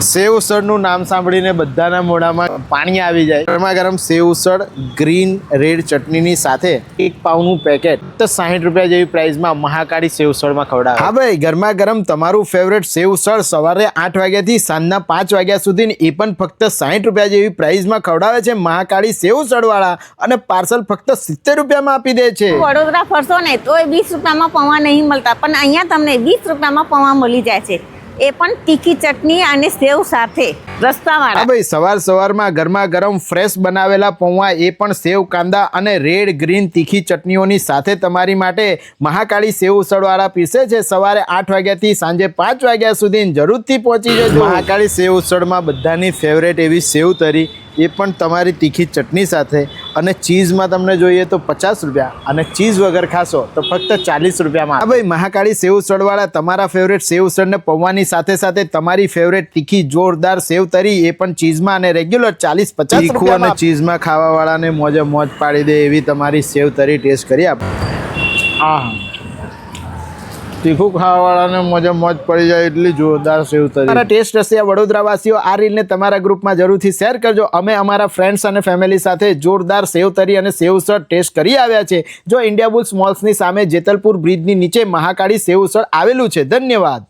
સેવ ઉસળનું નામ સાંભળીને બધાના મોઢામાં પાણી આવી જાય। ગરમા ગરમ સેવ ઉસળ ગ્રીન રેડ ચટણીની સાથે 1 પાવનું પેકેટ તો 60 રૂપિયા જેવી પ્રાઇસમાં મહાકાળી સેવ ઉસળમાં ખવડાવે। હા ભાઈ, ગરમા ગરમ તમારું ફેવરેટ સેવ ઉસળ સવારે 8 વાગ્યાથી સાંજના 5 વાગ્યા સુધી એ પણ ફક્ત 60 રૂપિયા જેવી પ્રાઇસમાં ખવડાવે છે મહાકાળી સેવ ઉસળવાળા, અને પાર્સલ ફક્ત 70 રૂપિયામાં આપી દે છે। વડોદરા ફરશો ને તો 20 રૂપિયામાં પૌવા નહીં મળતા, પણ અહીંયા તમને 20 રૂપિયામાં પૌવા મળી જાય છે, એ પણ તીખી ચટણી અને સેવ સાથે રસ્તાવાળા। હા ભાઈ, સવારમાં ગરમા ગરમ ફ્રેશ બનાવેલા પૌવા, એ પણ સેવ કાંદા અને રેડ ગ્રીન તીખી ચટણીઓની સાથે તમારી માટે મહાકાળી સેવ ઉસળવાળા પીરસે છે સવારે 8 વાગ્યાથી સાંજે 5 વાગ્યા સુધી। જરૂરથી પહોંચી જજો। મહાકાળી સેવ ઉસળમાં બધાની ફેવરેટ એવી સેવ તરી, એ પણ તમારી તીખી ચટણી સાથે, અને ચીઝમાં તમને જોઈએ તો 50 રૂપિયા, અને ચીઝ વગર ખાશો તો ફક્ત 40 રૂપિયામાં। હા ભાઈ, મહાકાળી સેવ ઉસળવાળા તમારા ફેવરેટ સેવ ઉસળને પૌવાની સાથે સાથે તમારી ફેવરેટ તીખી જોરદાર સેવ તરી, એ પણ ચીઝમાં અને રેગ્યુલર 40-50 રૂપિયામાં। અને ચીઝમાં ખાવાવાળાને મોજે મોજ પાડી દે એવી તમારી સેવ તરી ટેસ્ટ કરી આપ। તીખું ખાવાવાળાને મોજે મોજ પડી જાય એટલી જોરદાર સેવ તરી। તમારા ટેસ્ટ રસિયા વડોદરાવાસીઓ આ રીલને તમારા ગ્રુપમાં જરૂરથી શેર કરજો। અમે અમારા ફ્રેન્ડ્સ અને ફેમિલી સાથે જોરદાર સેવ તરી અને સેવ ઉસળ ટેસ્ટ કરી આવ્યા છે। જો ઇન્ડિયા બુલ્સ મોલ્સની સામે જેતલપુર બ્રિજની નીચે મહાકાળી સેવ ઉસળ આવેલું છે। ધન્યવાદ।